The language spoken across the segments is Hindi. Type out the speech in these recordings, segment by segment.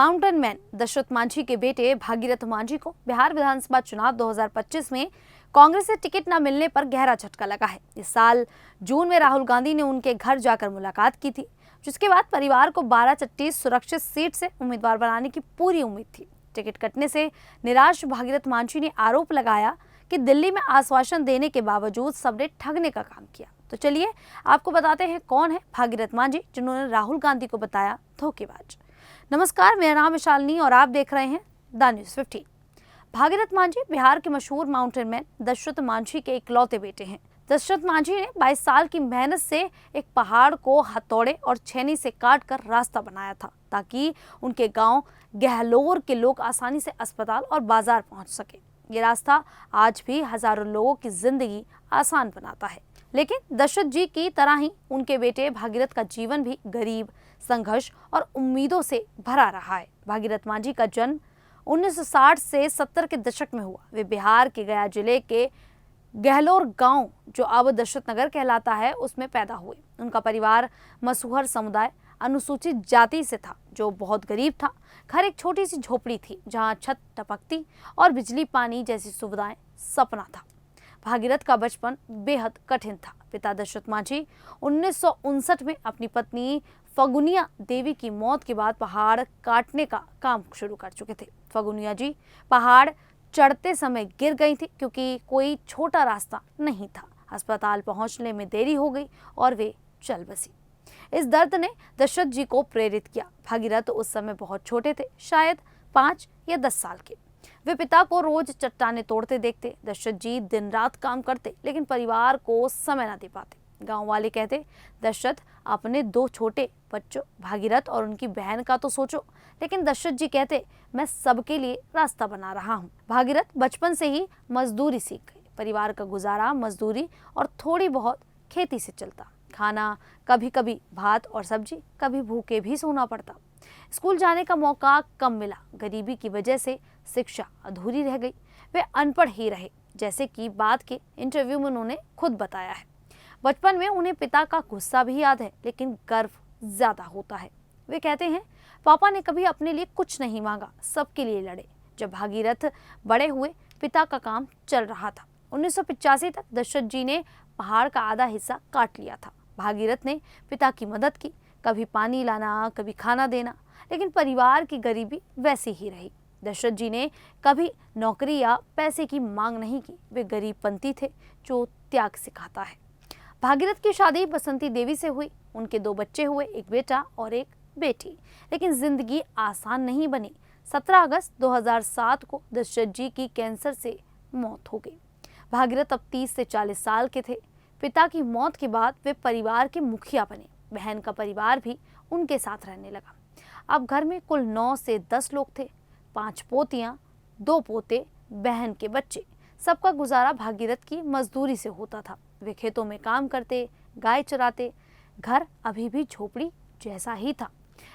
माउंटेन मैन दशरथ मांझी के बेटे भागीरथ मांझी को बिहार विधानसभा चुनाव 2025 में कांग्रेस से टिकट न मिलने पर गहरा झटका लगा है। इस साल जून में राहुल गांधी ने उनके घर जाकर मुलाकात की थी, जिसके बाद परिवार को बाराचट्टी सुरक्षित सीट से उम्मीदवार बनाने की पूरी उम्मीद थी। टिकट कटने से निराश भागीरथ मांझी ने आरोप लगाया कि दिल्ली में आश्वासन देने के बावजूद सबने ठगने का काम किया। तो चलिए आपको बताते हैं कौन है भागीरथ मांझी, जिन्होंने राहुल गांधी को बताया धोखेबाज। नमस्कार, मेरा नाम है शालिनी और आप देख रहे हैं द न्यूज़ 15। भागीरथ मांझी बिहार के मशहूर माउंटेन मैन दशरथ मांझी के इकलौते बेटे हैं। दशरथ मांझी ने 22 साल की मेहनत से एक पहाड़ को हथौड़े और छेनी से काटकर रास्ता बनाया था, ताकि उनके गांव गहलोर के लोग आसानी से अस्पताल और बाजार पहुंच सके। ये रास्ता आज भी हजारों लोगों की जिंदगी आसान बनाता है। लेकिन दशरथ जी की तरह ही उनके बेटे भागीरथ का जीवन भी गरीब, संघर्ष और उम्मीदों से भरा रहा है। भागीरथ मांझी का जन्म 1960 से 70 के दशक में हुआ। वे बिहार के गया जिले के गहलोर गांव, जो अब दशरथ नगर कहलाता है, उसमें पैदा हुए। उनका परिवार मसूहर समुदाय अनुसूचित जाति से था, जो बहुत गरीब था। घर एक छोटी सी झोपड़ी थी, जहां छत टपकती और बिजली पानी जैसी सुविधाएं सपना था। भागीरथ का बचपन बेहद कठिन था। पिता दशरथ मांझी 1959 में अपनी पत्नी फगुनिया देवी की मौत के बाद पहाड़ काटने का काम शुरू कर चुके थे। फगुनिया जी पहाड़ चढ़ते समय गिर गई थी, क्योंकि कोई छोटा रास्ता नहीं था। अस्पताल पहुंचने में देरी हो गई और वे चल बसी। इस दर्द ने दशरथ जी को प्रेरित किया। भागीरथ उस समय बहुत छोटे थे, शायद 5 या 10 साल के। वे पिता को रोज चट्टाने तोड़ते देखते। दशरथ जी दिन रात काम करते, लेकिन परिवार को समय न दे पाते। गांव वाले कहते, दशरथ अपने 2 छोटे बच्चों भागीरथ और उनकी बहन का तो सोचो। लेकिन दशरथ जी कहते, मैं सबके लिए रास्ता बना रहा हूँ। भागीरथ बचपन से ही मजदूरी सीख गए। परिवार का गुजारा मजदूरी और थोड़ी बहुत खेती से चलता। खाना कभी कभी भात और सब्जी, कभी भूखे भी सोना पड़ता। स्कूल जाने का मौका कम मिला। गरीबी की वजह से शिक्षा अधूरी रह गई। वे अनपढ़ ही रहे, जैसे कि बाद के इंटरव्यू में उन्होंने खुद बताया है। बचपन में उन्हें पिता का गुस्सा भी याद है, लेकिन गर्व ज्यादा होता है। वे कहते हैं, पापा ने कभी अपने लिए कुछ नहीं मांगा, सबके लिए लड़े। जब भागीरथ बड़े हुए, पिता का काम चल रहा था। 1985 तक दशरथ जी ने पहाड़ का आधा हिस्सा काट लिया था। भागीरथ ने पिता की मदद की, कभी पानी लाना, कभी खाना देना, लेकिन परिवार की गरीबी वैसी ही रही। दशरथ जी ने कभी नौकरी या पैसे की मांग नहीं की। वे गरीब पंथी थे, जो त्याग सिखाता है। भागीरथ की शादी बसंती देवी से हुई। उनके 2 बच्चे हुए, एक बेटा और एक बेटी। लेकिन जिंदगी आसान नहीं बनी। 17 अगस्त 2007 को दशरथ जी की कैंसर से मौत हो गई। भागीरथ अब 30 से 40 साल के थे। पिता की मौत के बाद वे परिवार के मुखिया बने। बहन का परिवार भी उनके साथ रहने लगा। अब घर में कुल 9 से 10 लोग थे। 5 पोतियां, 2 पोते, बहन के बच्चे। सबका गुजारा भागीरथ की मजदूरी से होता था। वे खेतों में काम करते, गाय चराते। घर अभी भी झोपड़ी जैसा ही था।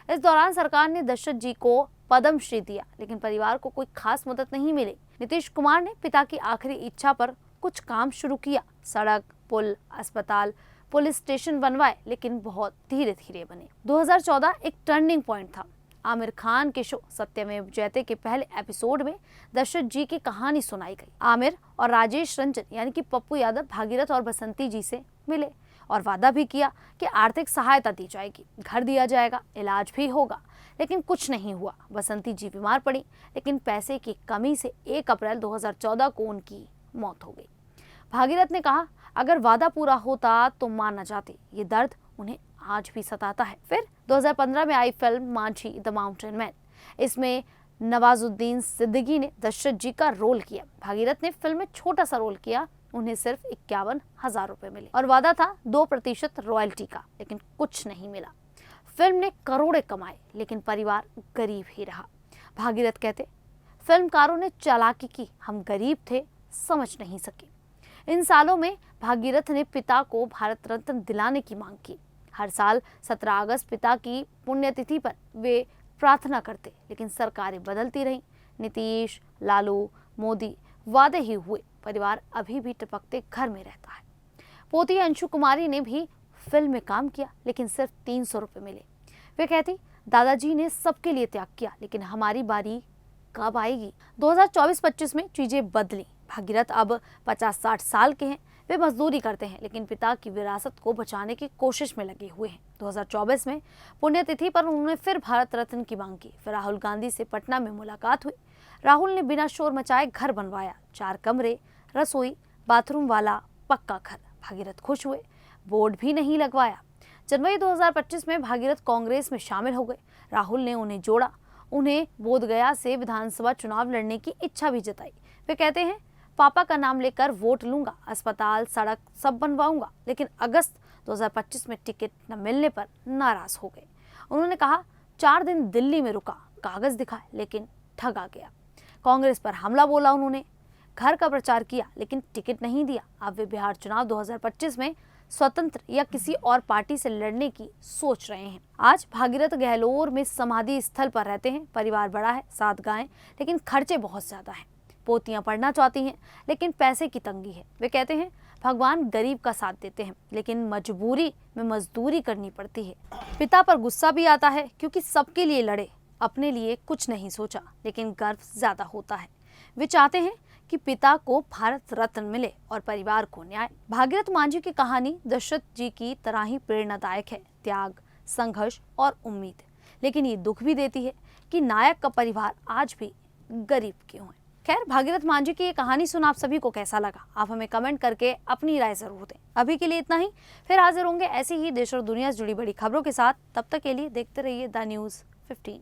इस दौरान सरकार ने दशरथ जी को पद्मश्री दिया, लेकिन परिवार को कोई खास मदद नहीं मिली। नीतीश कुमार ने पिता की आखिरी इच्छा पर कुछ काम शुरू किया। सड़क, पुल, अस्पताल, पुलिस स्टेशन बनवाए, लेकिन बहुत धीरे धीरे बने। 2014 एक टर्निंग पॉइंट था। आमिर खान के शो सत्यमेव जयते के पहले एपिसोड में दशरथ जी की कहानी सुनाई गई। आमिर और राजेश रंजन यानी कि पप्पू यादव भागीरथ और बसंती जी से मिले और वादा भी किया कि आर्थिक सहायता दी जाएगी, घर दिया जाएगा, इलाज भी होगा। लेकिन कुछ नहीं हुआ। बसंती जी बीमार पड़ी, लेकिन पैसे की कमी से 1 अप्रैल 2014 को उनकी मौत हो गई। भागीरथ ने कहा, अगर वादा पूरा होता तो मान न जाते। ये दर्द उन्हें आज भी सताता है। फिर 2015 में आई film Manjhi the mountain man. इसमें नवाजुद्दीन सिद्दीकी ने दशरथ जी का रोल किया। भागीरथ ने फिल्म में छोटा सा रोल किया। उन्हें सिर्फ 51,000 रुपए मिले और वादा था 2% रॉयल्टी का, लेकिन कुछ नहीं मिला। फिल्म ने करोड़े कमाए, लेकिन परिवार गरीब ही रहा। भागीरथ कहते, फिल्मकारों ने चालाकी की, हम गरीब थे, समझ नहीं सके। इन सालों में भागीरथ ने पिता को भारत रत्न दिलाने की मांग की। हर साल 17 अगस्त पिता की पुण्यतिथि पर वे प्रार्थना करते, लेकिन सरकारें बदलती रहीं। नीतीश, लालू, मोदी, वादे ही हुए। परिवार अभी भी टपकते घर में रहता है। पोती अंशु कुमारी ने भी फिल्म में काम किया, लेकिन सिर्फ 300 रुपए मिले। वे कहती, दादाजी ने सबके लिए त्याग किया, लेकिन हमारी बारी कब आएगी। 2024-25 में चीजें बदली। भागीरथ अब 50-60 साल के हैं। वे मजदूरी करते हैं, लेकिन पिता की विरासत को बचाने की कोशिश में लगे हुए हैं। 2024 में पुण्यतिथि पर उन्होंने फिर भारत रत्न की मांग की। फिर राहुल गांधी से पटना में मुलाकात हुई। राहुल ने बिना शोर मचाए घर बनवाया, 4 कमरे, रसोई, बाथरूम वाला पक्का घर। भागीरथ खुश हुए, बोर्ड भी नहीं लगवाया। जनवरी 2025 में भागीरथ कांग्रेस में शामिल हो गए। राहुल ने उन्हें जोड़ा। उन्हें बोधगया से विधानसभा चुनाव लड़ने की इच्छा भी जताई। वे कहते हैं, पापा का नाम लेकर वोट लूंगा, अस्पताल, सड़क सब बनवाऊंगा। लेकिन अगस्त 2025 में टिकट न मिलने पर नाराज हो गए। उन्होंने कहा, 4 दिन दिल्ली में रुका, कागज दिखाए, लेकिन ठगा गया। कांग्रेस पर हमला बोला उन्होंने, घर का प्रचार किया, लेकिन टिकट नहीं दिया। अब वे बिहार चुनाव 2025 में स्वतंत्र या किसी और पार्टी से लड़ने की सोच रहे हैं। आज भागीरथ गहलोर में समाधि स्थल पर रहते हैं। परिवार बड़ा है, 7 गायें, लेकिन खर्चे बहुत ज्यादा हैं। पोतियां पढ़ना चाहती हैं, लेकिन पैसे की तंगी है। वे कहते हैं, भगवान गरीब का साथ देते हैं, लेकिन मजबूरी में मजदूरी करनी पड़ती है। पिता पर गुस्सा भी आता है, क्योंकि सबके लिए लड़े, अपने लिए कुछ नहीं सोचा, लेकिन गर्व ज्यादा होता है। वे चाहते हैं कि पिता को भारत रत्न मिले और परिवार को न्याय। भागीरथ मांझी की कहानी दशरथ जी की तरह ही प्रेरणादायक है। त्याग, संघर्ष और उम्मीद। लेकिन ये दुख भी देती है कि नायक का परिवार आज भी गरीब क्यों है। खैर, भागीरथ मांझी की ये कहानी सुन आप सभी को कैसा लगा, आप हमें कमेंट करके अपनी राय जरूर दें। अभी के लिए इतना ही, फिर हाजिर होंगे ऐसी ही देश और दुनिया से जुड़ी बड़ी खबरों के साथ। तब तक के लिए देखते रहिए द न्यूज़ 15।